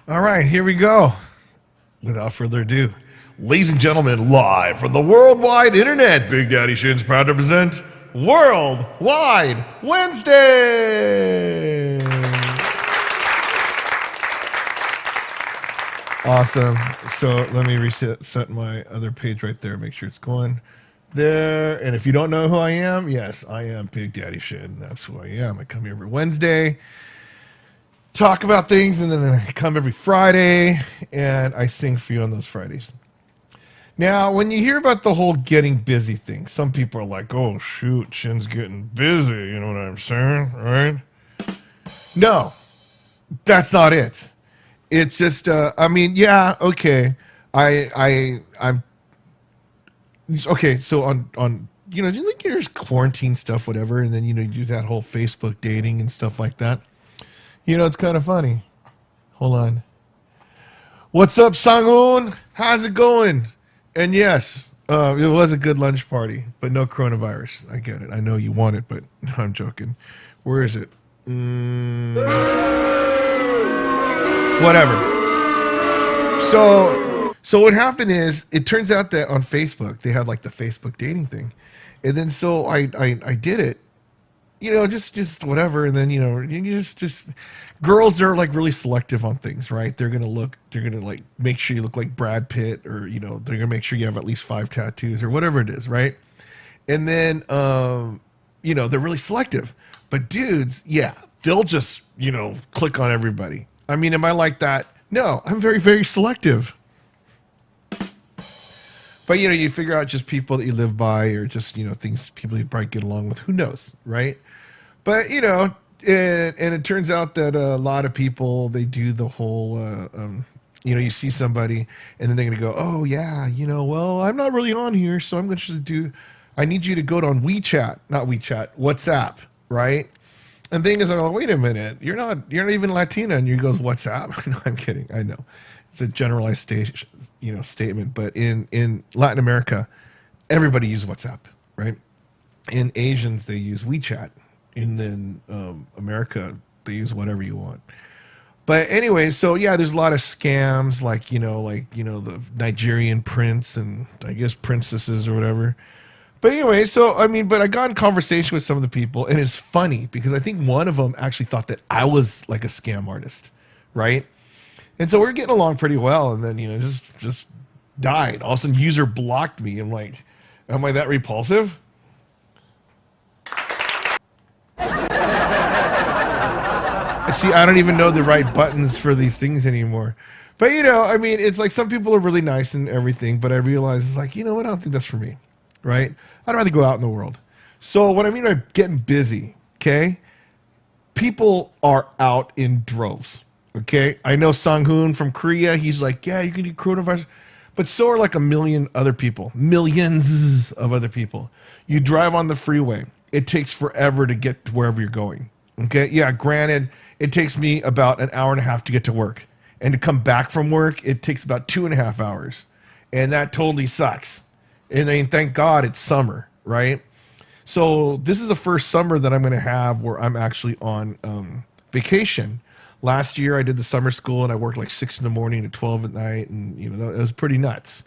All right, here we go. Without further ado, ladies and gentlemen, live from the worldwide internet, Big Daddy Shin's proud to present Worldwide Wednesday. Awesome. So let me reset my other page right there. Make sure it's going there. And if you don't know who I am, yes, I am Big Daddy Shin. That's who I am. I come here every Wednesday, talk about things, and then I come every Friday and I sing for you on those Fridays. Now, when you hear about the whole getting busy thing, some people are like, oh, shoot, Shin's getting busy. You know what I'm saying? Right? No, that's not it. It's just, I mean, yeah, okay. I'm okay. So on, you like your quarantine stuff, whatever, and then you do that whole Facebook dating and stuff like that. It's kind of funny. Hold on. What's up, Sangun? How's it going? And yes, it was a good lunch party, but no coronavirus. I get it. I know you want it, but no, I'm joking. Where is it? Whatever. So what happened is, it turns out that on Facebook they have like the Facebook dating thing, and then so I did it, just whatever, and then you just girls are like really selective on things, right? They're gonna like make sure you look like Brad Pitt, or they're gonna make sure you have at least 5 tattoos or whatever it is, right? And then they're really selective, but dudes, yeah, they'll just click on everybody. I mean, am I like that? No, I'm very, very selective. But you figure out just people that you live by, or just things people you probably get along with. Who knows, right? But and it turns out that a lot of people, they do the whole you see somebody and then they're gonna go, oh yeah, well, I'm not really on here, so I'm gonna just do. I need you to go on WhatsApp, right? And the thing is, I'm like, wait a minute, you're not even Latina, and you goes WhatsApp. No, I'm kidding. I know it's a generalized statement, but in Latin America, everybody uses WhatsApp, right? In Asians, they use WeChat. In then America, they use whatever you want. But anyway, so yeah, there's a lot of scams, like the Nigerian prince and I guess princesses or whatever. But anyway, so I mean, but I got in conversation with some of the people, and it's funny because I think one of them actually thought that I was like a scam artist, right? And so we're getting along pretty well, and then just died. All of a sudden, user blocked me. I'm like, am I that repulsive? See, I don't even know the right buttons for these things anymore. But I mean, it's like some people are really nice and everything, but I realize it's like, what? I don't think that's for me, right? I'd rather go out in the world. So what I mean by getting busy, okay? People are out in droves, okay? I know Sang-hoon from Korea. He's like, yeah, you can do coronavirus. But so are like a million other people, millions of other people. You drive on the freeway. It takes forever to get to wherever you're going, okay? Yeah, granted, it takes me about an hour and a half to get to work. And to come back from work, it takes about 2.5 hours. And that totally sucks. And I mean, thank God it's summer, right? So this is the first summer that I'm going to have where I'm actually on vacation. Last year I did the summer school, and I worked like 6 in the morning to 12 at night, and it was pretty nuts.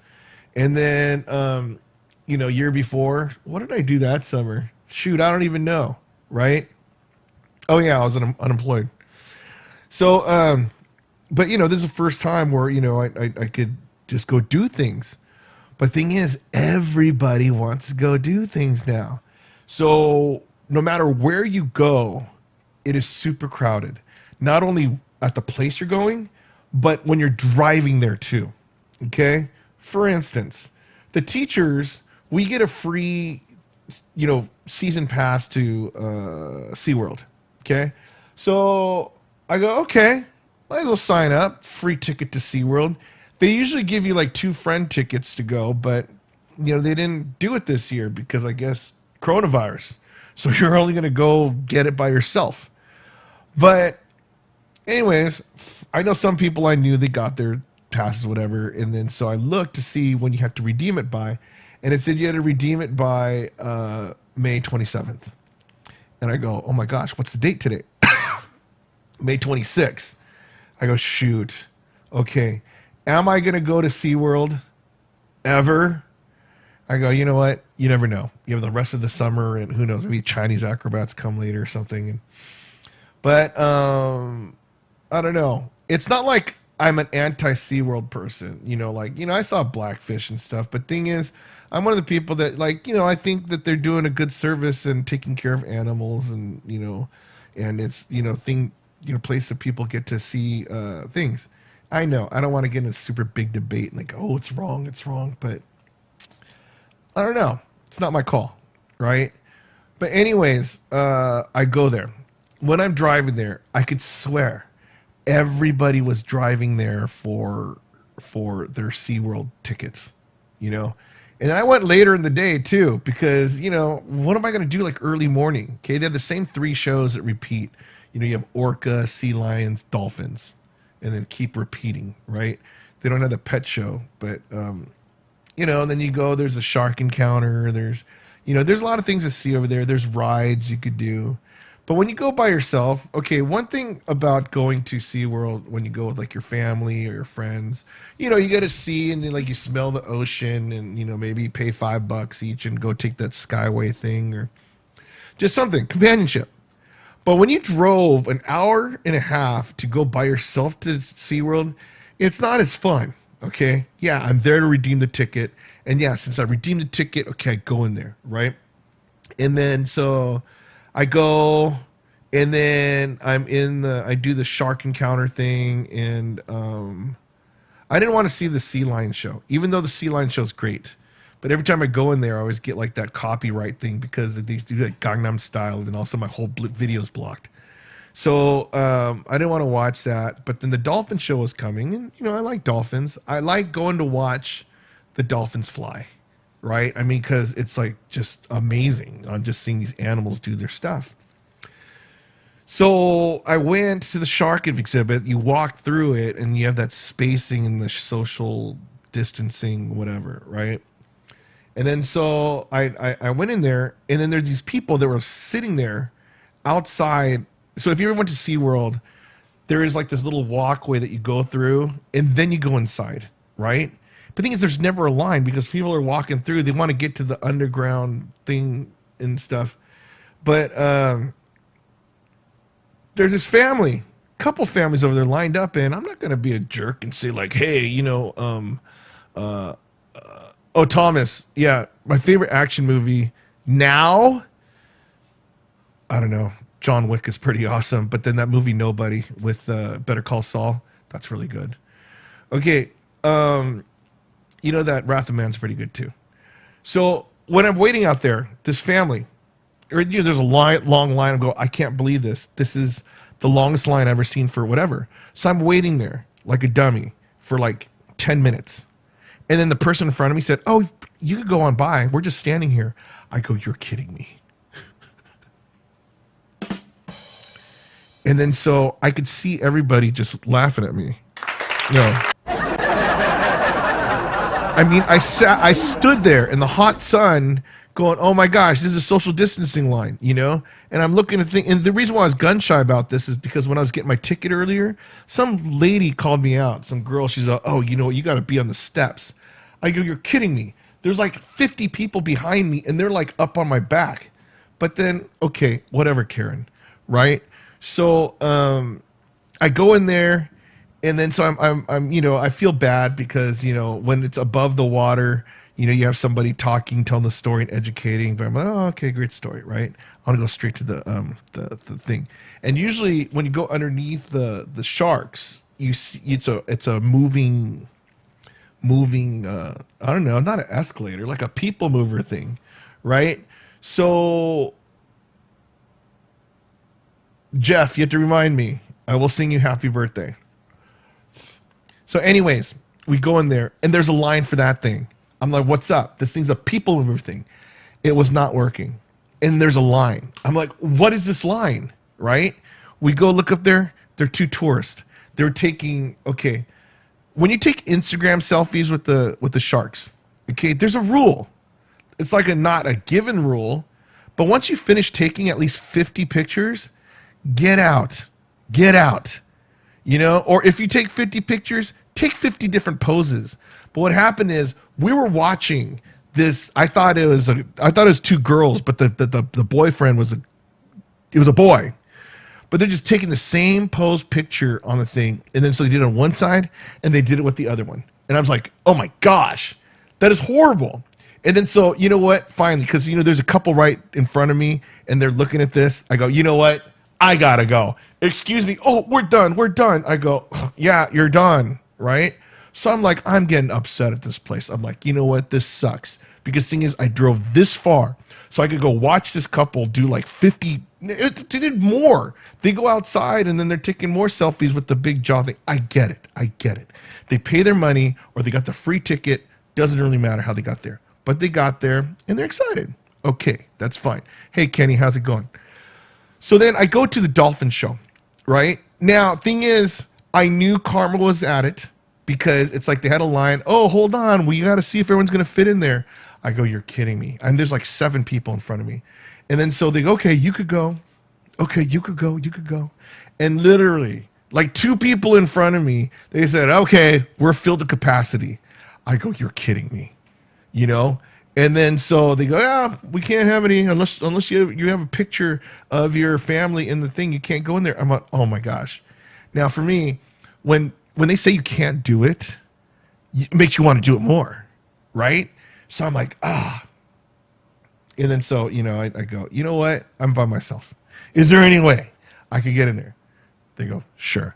And then year before, what did I do that summer? Shoot, I don't even know, right? Oh yeah, I was unemployed. So, but this is the first time where I could just go do things. But thing is, everybody wants to go do things now. So no matter where you go, it is super crowded. Not only at the place you're going, but when you're driving there too. Okay? For instance, the teachers, we get a free, season pass to SeaWorld. Okay? So I go, okay, might as well sign up. Free ticket to SeaWorld. They usually give you like 2 friend tickets to go, but they didn't do it this year because I guess coronavirus. So you're only going to go get it by yourself. But anyways, I know some people I knew, they got their passes, whatever. And then so I looked to see when you have to redeem it by, and it said you had to redeem it by May 27th. And I go, oh my gosh, what's the date today? May 26th. I go, shoot. Okay, am I going to go to SeaWorld ever? I go, you know what? You never know. You have the rest of the summer, and who knows? Maybe Chinese acrobats come later or something. But I don't know. It's not like I'm an anti SeaWorld person. I saw Blackfish and stuff. But thing is, I'm one of the people that I think that they're doing a good service and taking care of animals, and it's place that people get to see things. I know I don't want to get in a super big debate and oh, it's wrong, but I don't know. It's not my call, right? But anyways, I go there. When I'm driving there, I could swear everybody was driving there for their SeaWorld tickets, And I went later in the day too because, what am I going to do early morning? Okay, they have the same 3 shows that repeat. You have orca, sea lions, dolphins, and then keep repeating, right? They don't have the pet show, but and then you go, there's a shark encounter, there's a lot of things to see over there. There's rides you could do. But when you go by yourself, okay, one thing about going to SeaWorld when you go with your family or your friends, you get to see and then you smell the ocean and maybe pay $5 each and go take that Skyway thing or just something, companionship. But when you drove an hour and a half to go by yourself to SeaWorld, it's not as fun. Okay. Yeah, I'm there to redeem the ticket. And yeah, since I redeemed the ticket, okay, I go in there, right? And then so I go, and then I do the shark encounter thing, and I didn't want to see the sea lion show, even though the sea lion show is great. But every time I go in there, I always get that copyright thing because they do Gangnam Style, and then also my whole video's blocked. So I didn't want to watch that. But then the dolphin show was coming, and I like dolphins. I like going to watch the dolphins fly. Right? I mean, because it's just amazing on just seeing these animals do their stuff. So I went to the shark exhibit. You walk through it and you have that spacing and the social distancing, whatever, right? And then so I went in there, and then there's these people that were sitting there outside. So if you ever went to SeaWorld, there is this little walkway that you go through, and then you go inside, right? But the thing is, there's never a line because people are walking through. They want to get to the underground thing and stuff. But there's this couple families over there lined up, and I'm not going to be a jerk and say hey, oh, Thomas, yeah, my favorite action movie now, I don't know, John Wick is pretty awesome. But then that movie Nobody with Better Call Saul, that's really good. Okay, that Wrath of Man's pretty good too. So when I'm waiting out there, this family, or there's a long line. I go, I can't believe this. This is the longest line I've ever seen for whatever. So I'm waiting there like a dummy for 10 minutes. And then the person in front of me said, oh, you could go on by. We're just standing here. I go, you're kidding me. And then so I could see everybody just laughing at me. I mean, I stood there in the hot sun going, oh my gosh, this is a social distancing line, And I'm looking at things. And the reason why I was gun shy about this is because when I was getting my ticket earlier, some lady called me out, some girl. She's like, oh, you got to be on the steps. I go, you're kidding me. There's 50 people behind me, and they're up on my back. But then, okay, whatever, Karen, right? So I go in there. And then so I'm I feel bad because when it's above the water, you have somebody talking, telling the story and educating. But I'm like, oh, okay, great story, right? I want to go straight to the thing. And usually when you go underneath the sharks, you see it's a moving I don't know, not an escalator, like a people mover thing, right? So Jeff, you have to remind me. I will sing you happy birthday. So anyways, we go in there, and there's a line for that thing. I'm like, what's up? This thing's a people mover thing. It was not working. And there's a line. I'm like, what is this line? Right? We go look up there. They're 2 tourists. They're taking, okay, when you take Instagram selfies with the sharks, okay, there's a rule. It's not a given rule, but once you finish taking at least 50 pictures, get out. Or if you take 50 pictures, take 50 different poses. But what happened is we were watching this. I thought it was two girls, but the boyfriend was a boy. But they're just taking the same pose picture on the thing. And then so they did it on one side and they did it with the other one. And I was like, oh my gosh, that is horrible. And then so, you know what? Finally, because, there's a couple right in front of me and they're looking at this. I go, you know what? I got to go. Excuse me. Oh, we're done. We're done. I go, yeah, you're done. Right? So I'm like, I'm getting upset at this place. I'm like, you know what? This sucks. Because the thing is, I drove this far so I could go watch this couple do like 50. They did more. They go outside and then they're taking more selfies with the big jaw thing. I get it. They pay their money or they got the free ticket. Doesn't really matter how they got there. But they got there and they're excited. Okay, that's fine. Hey, Kenny, how's it going? So then I go to the dolphin show, right? Now, thing is, I knew Karma was at it because it's like they had a line. Oh, hold on. We got to see if everyone's going to fit in there. I go, you're kidding me. And there's like 7 people in front of me. And then so they go, okay, you could go. Okay, you could go. And literally, like 2 people in front of me, they said, okay, we're filled to capacity. I go, you're kidding me, And then so they go, yeah, we can't have any unless you have a picture of your family in the thing. You can't go in there. I'm like, oh my gosh. Now for me, when they say you can't do it, it makes you want to do it more, right? So I'm like, And then so, I go, you know what? I'm by myself. Is there any way I could get in there? They go, sure.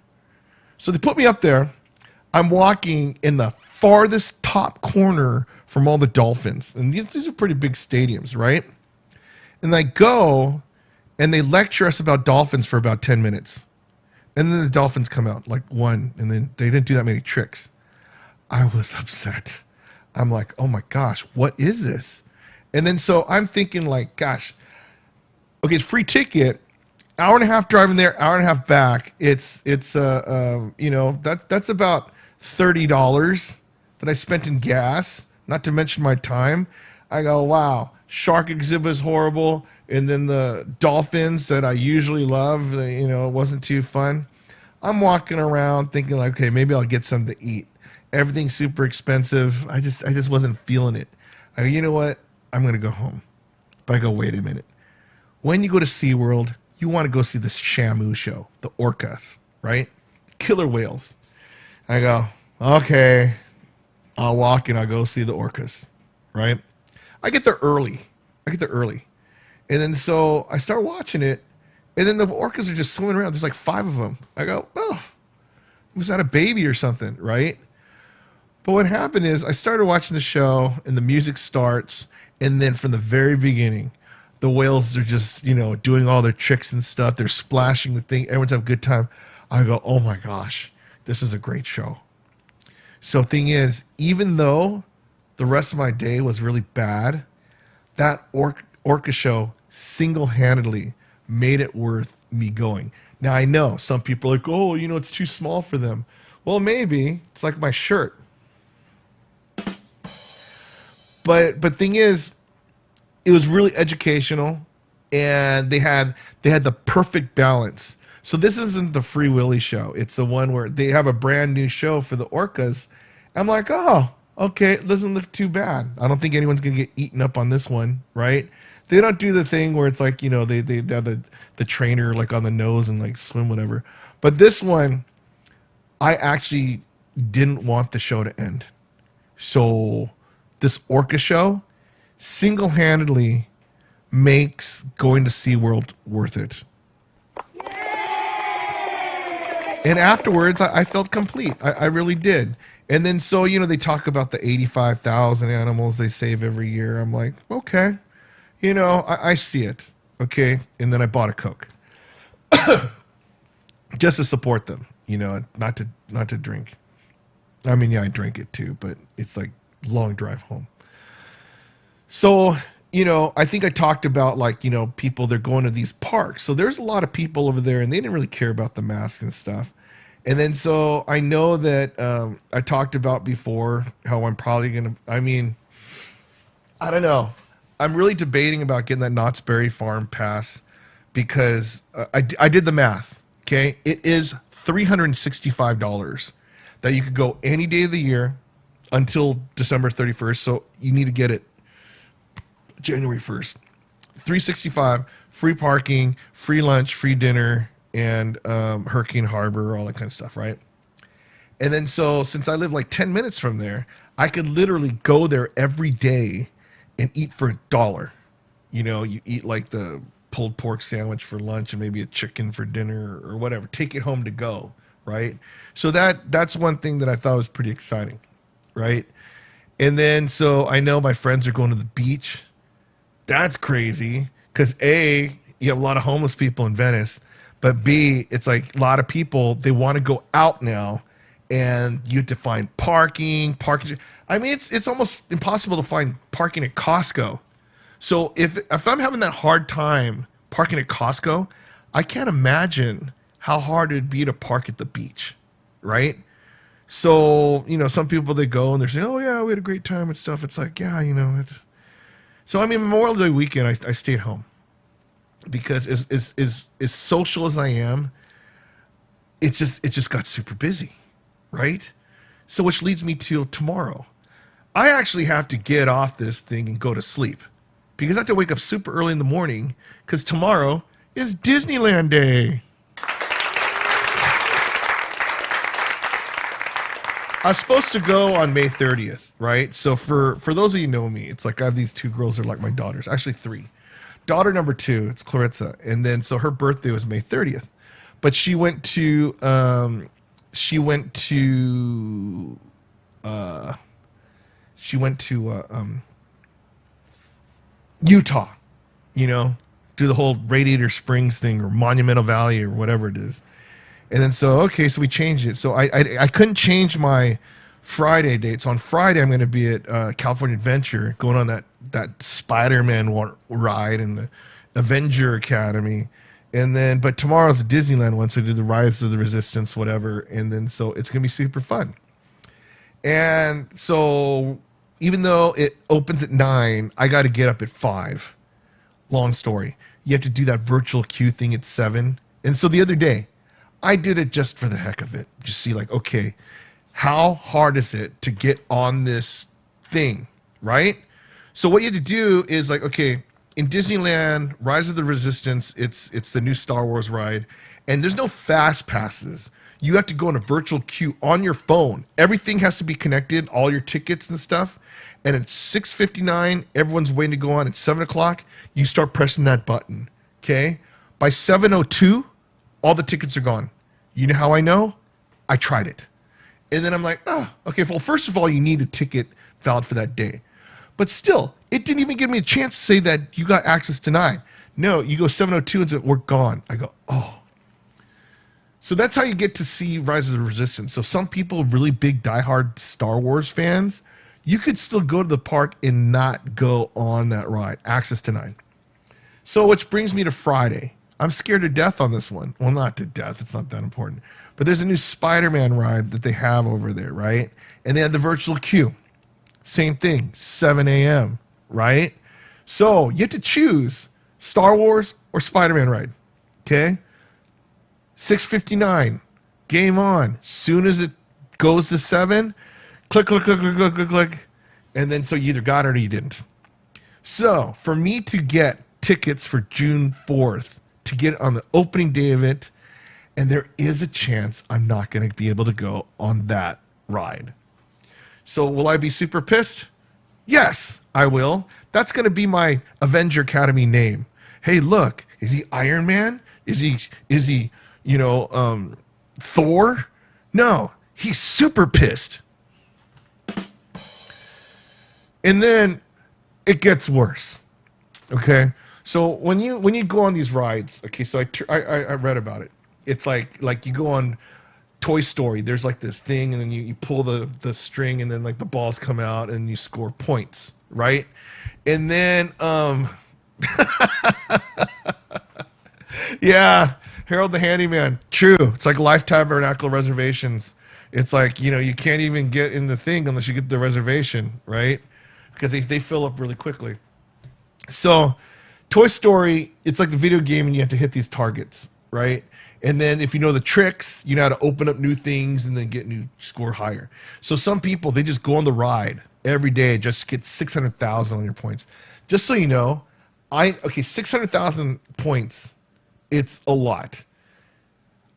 So they put me up there. I'm walking in the farthest top corner from all the dolphins. And these are pretty big stadiums, right? And I go and they lecture us about dolphins for about 10 minutes. And then the dolphins come out, like one, and then they didn't do that many tricks. I was upset. I'm like, oh my gosh, what is this? And then so I'm thinking like, gosh, okay, it's free ticket, hour and a half driving there, hour and a half back. It's that's about $30 that I spent in gas, not to mention my time. I go, wow, shark exhibit is horrible. And then the dolphins that I usually love, it wasn't too fun. I'm walking around thinking like, okay, maybe I'll get something to eat. Everything's super expensive. I just wasn't feeling it. I go, you know what? I'm going to go home. But I go, wait a minute. When you go to SeaWorld, you want to go see the Shamu show, the orcas, right? Killer whales. I go, okay, I'll walk and I'll go see the orcas, right? I get there early. And then so I start watching it, and then the orcas are just swimming around. There's like 5 of them. I go, oh, was that a baby or something, right? But what happened is I started watching the show, and the music starts, and then from the very beginning, the whales are just, doing all their tricks and stuff. They're splashing the thing. Everyone's having a good time. I go, oh my gosh, this is a great show. So thing is, even though the rest of my day was really bad, that orca show single-handedly made it worth me going. Now, I know some people are like, oh, it's too small for them. Well, maybe. It's like my shirt. But thing is, it was really educational, and they had the perfect balance. So this isn't the Free Willy show. It's the one where they have a brand new show for the orcas. I'm like, oh, okay, it doesn't look too bad. I don't think anyone's going to get eaten up on this one, right? They don't do the thing where it's like, they have the trainer like on the nose and like swim, whatever. But this one, I actually didn't want the show to end. So this orca show single-handedly makes going to SeaWorld worth it. And afterwards, I felt complete. I really did. And then so, they talk about the 85,000 animals they save every year. I'm like, okay, I see it. Okay. And then I bought a Coke just to support them, not to drink. I mean, yeah, I drink it too, but it's like long drive home. So, I think I talked about like, people, they're going to these parks. So there's a lot of people over there and they didn't really care about the mask and stuff. And then so I know that I talked about before how I'm probably going to, I don't know. I'm really debating about getting that Knott's Berry Farm pass because I did the math, okay? It is $365. that you could go any day of the year until December 31st. So you need to get it January 1st. 365, free parking, free lunch, free dinner, and Hurricane Harbor, all that kind of stuff, right? And then so since I live like 10 minutes from there, I could literally go there every day and eat for $1. You know, you eat like the pulled pork sandwich for lunch and maybe a chicken for dinner or whatever. Take it home to go, right? So that's one thing that I thought was pretty exciting, right? And then so I know my friends are going to the beach. That's crazy because A, you have a lot of homeless people in Venice, but B, it's like a lot of people, they want to go out now and you have to find parking. I mean, it's almost impossible to find parking at Costco. So if I'm having that hard time parking at Costco, I can't imagine how hard it'd be to park at the beach, right? So, you know, some people, they go and they're saying, oh yeah, we had a great time and stuff. It's like, yeah, you know. So, I mean, Memorial Day weekend, I stayed home because as social as I am, it just got super busy, right? So which leads me to tomorrow. I actually have to get off this thing and go to sleep because I have to wake up super early in the morning because tomorrow is Disneyland Day. I was supposed to go on May 30th, right? So for those of you who know me, it's like I have these two girls that are like my daughters. Actually, 3. Daughter number 2, it's Clarissa. And then so her birthday was May 30th. But she went to Utah, you know, do the whole Radiator Springs thing or Monumental Valley or whatever it is. And then so, okay, so we changed it. So I couldn't change my Friday date. So on Friday, I'm going to be at California Adventure going on that Spider-Man ride and the Avenger Academy. And then, but tomorrow's the Disneyland one. So I do the Rise of the Resistance, whatever. And then, so it's going to be super fun. And so even though it opens at 9, I got to get up at 5. Long story. You have to do that virtual queue thing at 7. And so the other day, I did it just for the heck of it. Just see like, okay, how hard is it to get on this thing, right? So what you have to do is like, okay, in Disneyland, Rise of the Resistance, it's the new Star Wars ride, and there's no fast passes. You have to go in a virtual queue on your phone. Everything has to be connected, all your tickets and stuff. And at 6:59, everyone's waiting to go on. At 7 o'clock, you start pressing that button, okay? By 7:02, all the tickets are gone. You know how I know? I tried it. And then I'm like, oh, okay, well, first of all, you need a ticket valid for that day. But still, it didn't even give me a chance to say that you got access denied. No, you go 7:02 and say, we're gone. I go, oh. So that's how you get to see Rise of the Resistance. So some people, really big diehard Star Wars fans, you could still go to the park and not go on that ride. Access denied. So which brings me to Friday. I'm scared to death on this one. Well, not to death. It's not that important. But there's a new Spider-Man ride that they have over there, right? And they had the virtual queue. Same thing, 7 a.m., right? So you have to choose Star Wars or Spider-Man ride, okay? 6:59, game on. Soon as it goes to 7, click, click, click, click, click, click, click. And then so you either got it or you didn't. So for me to get tickets for June 4th, to get on the opening day of it, and there is a chance I'm not going to be able to go on that ride. So will I be super pissed? Yes, I will. That's going to be my Avenger Academy name. Hey, look, is he Iron Man? Is he, you know, Thor? No, he's super pissed. And then it gets worse. Okay? So when you go on these rides, okay, so I read about it. It's like you go on Toy Story. There's like this thing, and then you pull the string, and then like the balls come out, and you score points, right? And then yeah, Harold the Handyman. True. It's like Life Tabernacle reservations. It's like, you know, you can't even get in the thing unless you get the reservation, right? Because they fill up really quickly. So Toy Story, it's like the video game and you have to hit these targets, right? And then if you know the tricks, you know how to open up new things and then get new score higher. So some people, they just go on the ride every day just to get 600,000 on your points. Just so you know, 600,000 points, it's a lot.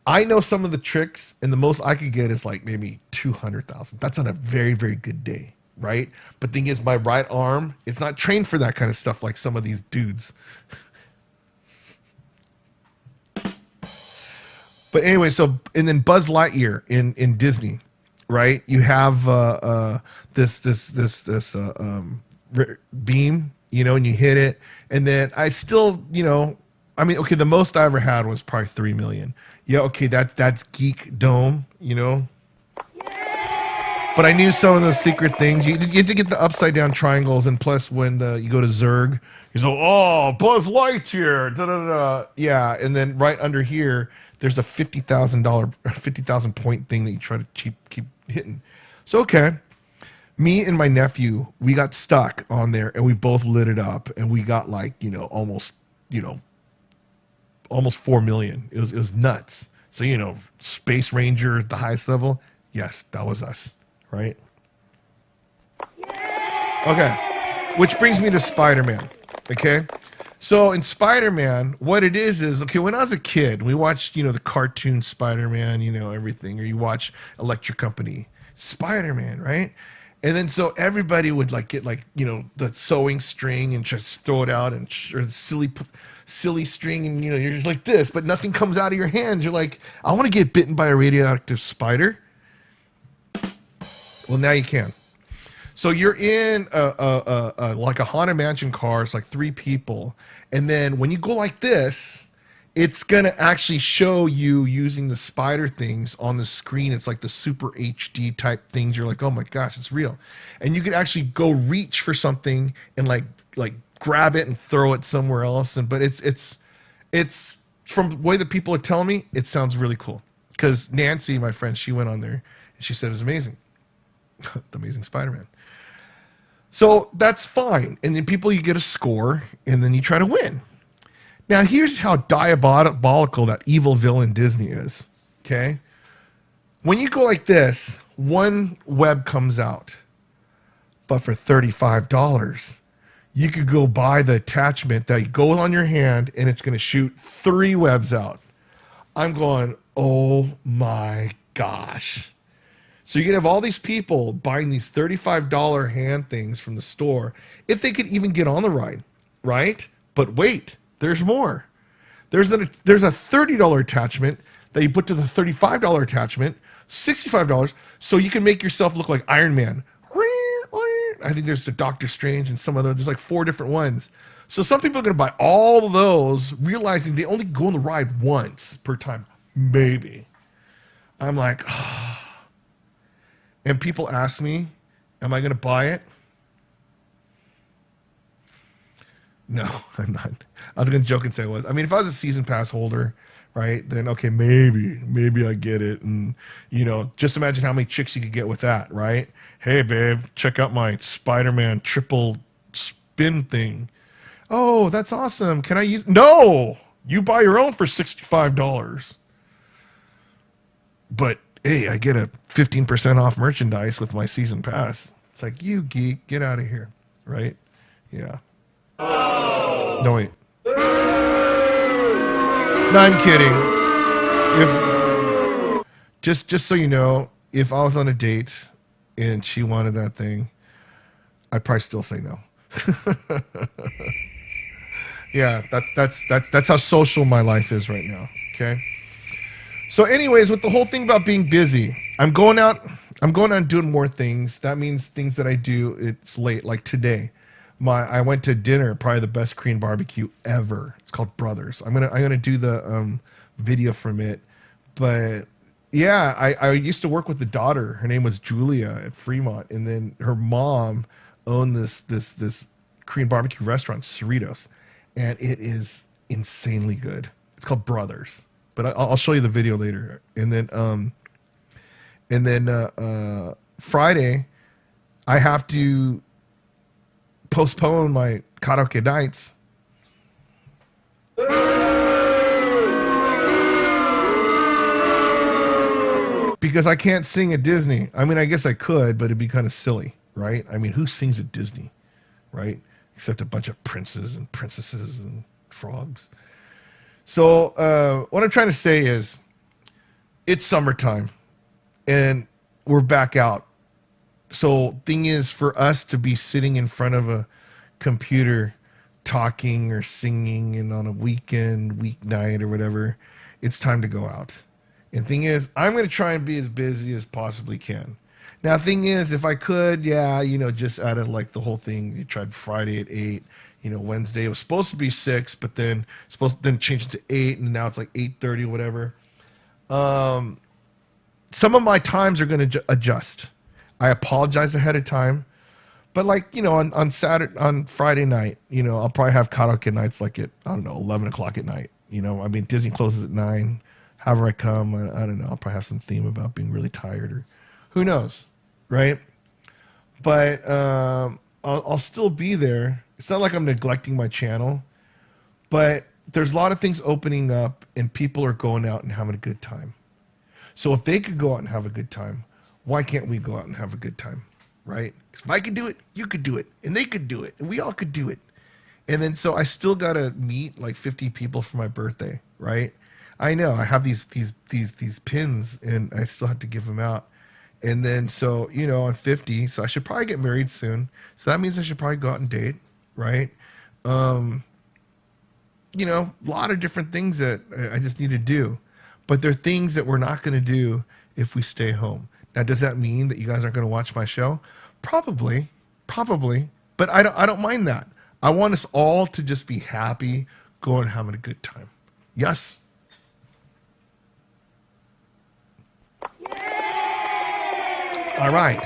I know some of the tricks, and the most I could get is like maybe 200,000. That's on a very, very good day, right? But thing is, my right arm, it's not trained for that kind of stuff like some of these dudes. But anyway, and then Buzz Lightyear in Disney, right? You have this beam, you know, and you hit it, and then I still, you know, I mean, okay, the most I ever had was probably 3 million. Yeah, okay, that's Geek Dome, you know. But I knew some of those secret things. You had to get the upside down triangles, and plus when you go to Zurg, you go, oh, Buzz Lightyear, da da da. Yeah, and then right under here, there's a $50,000 point thing that you try to keep hitting. So okay, me and my nephew, we got stuck on there, and we both lit it up, and we got like almost 4 million. It was nuts. So Space Ranger at the highest level. Yes, that was us, right? Okay, which brings me to Spider-Man. Okay. So in Spider-Man, what it is okay, when I was a kid, we watched, the cartoon Spider-Man, everything, or you watch Electric Company, Spider-Man, right? And then so everybody would get the sewing string and just throw it out or the silly string, and you're just like this, but nothing comes out of your hands. You're like, I want to get bitten by a radioactive spider. Well, now you can. So you're in like a Haunted Mansion car. It's like 3 people. And then when you go like this, it's going to actually show you using the spider things on the screen. It's like the super HD type things. You're like, oh my gosh, it's real. And you could actually go reach for something and like grab it and throw it somewhere else. But it's from the way that people are telling me, it sounds really cool. Because Nancy, my friend, she went on there and she said it was amazing. The Amazing Spider-Man. So that's fine. And then you get a score, and then you try to win. Now, here's how diabolical that evil villain Disney is, okay? When you go like this, 1 web comes out. But for $35, you could go buy the attachment that goes on your hand, and it's going to shoot 3 webs out. I'm going, oh my gosh. So you can have all these people buying these $35 hand things from the store if they could even get on the ride, right? But wait, there's more. There's a $30 attachment that you put to the $35 attachment, $65, so you can make yourself look like Iron Man. I think there's the Doctor Strange and some other. There's like 4 different ones. So some people are going to buy all of those, realizing they only go on the ride once per time, maybe. I'm like, oh. And people ask me, am I going to buy it? No, I'm not. I was going to joke and say I was. I mean, if I was a season pass holder, right, then okay, maybe I get it. And, just imagine how many chicks you could get with that, right? Hey, babe, check out my Spider-Man triple spin thing. Oh, that's awesome. Can I use? No, you buy your own for $65. But hey, I get a 15% off merchandise with my season pass. It's like, you geek, get out of here, right? Yeah. Oh. No, wait. No, I'm kidding. If just so you know, if I was on a date and she wanted that thing, I'd probably still say no. Yeah, that's how social my life is right now. Okay. So anyways, with the whole thing about being busy, I'm going out and doing more things. That means things that I do, it's late. Like today, I went to dinner, probably the best Korean barbecue ever. It's called Brothers. I'm gonna do the video from it. But yeah, I used to work with the daughter. Her name was Julia at Fremont, and then her mom owned this Korean barbecue restaurant, Cerritos, and it is insanely good. It's called Brothers. But I'll show you the video later. And then Friday, I have to postpone my karaoke nights. because I can't sing at Disney. I mean, I guess I could, but it'd be kind of silly, right? I mean, who sings at Disney, right? Except a bunch of princes and princesses and frogs. So what I'm trying to say is it's summertime and we're back out. So thing is, for us to be sitting in front of a computer talking or singing and on a weeknight or whatever, it's time to go out. And thing is, I'm going to try and be as busy as possibly can. Now, thing is, if I could, just out of like the whole thing, you tried Friday at 8, Wednesday, it was supposed to be 6, but then change it to 8, and now it's like 8:30 or whatever. Some of my times are going to adjust. I apologize ahead of time. But on Friday night, I'll probably have karaoke nights like at, 11 o'clock at night. I mean, Disney closes at 9. However I come, I don't know. I'll probably have some theme about being really tired or who knows, right? But I'll still be there. It's not like I'm neglecting my channel, but there's a lot of things opening up and people are going out and having a good time. So if they could go out and have a good time, why can't we go out and have a good time, right? Because if I could do it, you could do it, and they could do it, and we all could do it. And then so I still got to meet like 50 people for my birthday, right? I know I have these pins and I still have to give them out. And then so, I'm 50, so I should probably get married soon. So that means I should probably go out and date, right? A lot of different things that I just need to do. But they're things that we're not going to do if we stay home. Now, does that mean that you guys aren't going to watch my show? Probably. But I don't mind that. I want us all to just be happy, going and having a good time. Yes? All right.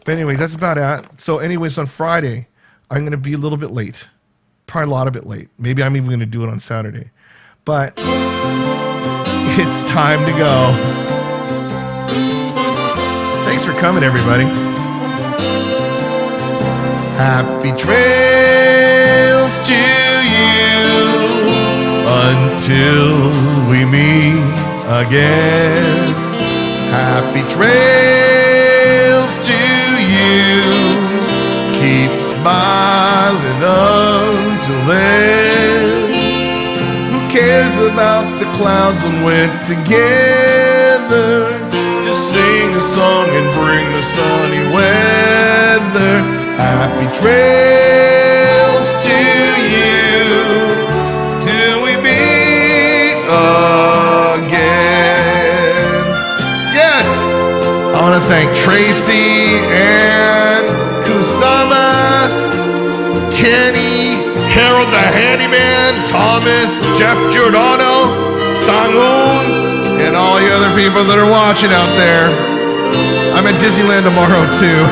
But anyways, that's about it. So anyways, on Friday, I'm going to be a little bit late. Probably a lot of bit late. Maybe I'm even going to do it on Saturday. But it's time to go. Thanks for coming, everybody. Happy trails to you until we meet again. Happy trails to you. Keep smiling until then. Who cares about the clouds when we're together? Just sing a song and bring the sunny weather. Happy trails to you till we meet again. Yes! I want to thank Tracy and Kusama, Kenny, Harold the Handyman, Thomas, Jeff Giordano, Sangoon, and all the other people that are watching out there. I'm at Disneyland tomorrow too.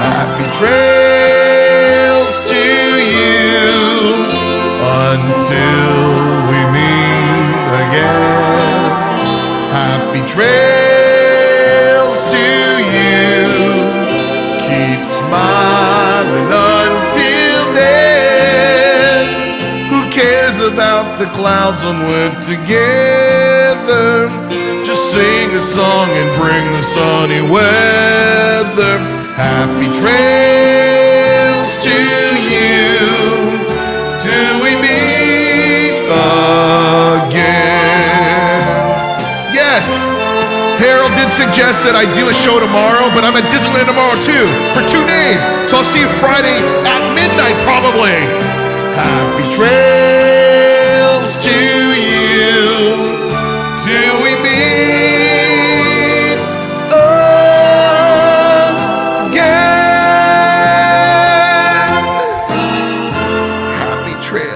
Happy trails to you until we meet again. Happy trails to you. Keep smiling until then. Who cares about the clouds when we're together? Just sing a song and bring the sunny weather. Happy trails to you till we meet again. Yes, Harold did suggest that I do a show tomorrow, but I'm at Disneyland tomorrow too for 2 days. So I'll see you Friday at midnight probably. Happy trails to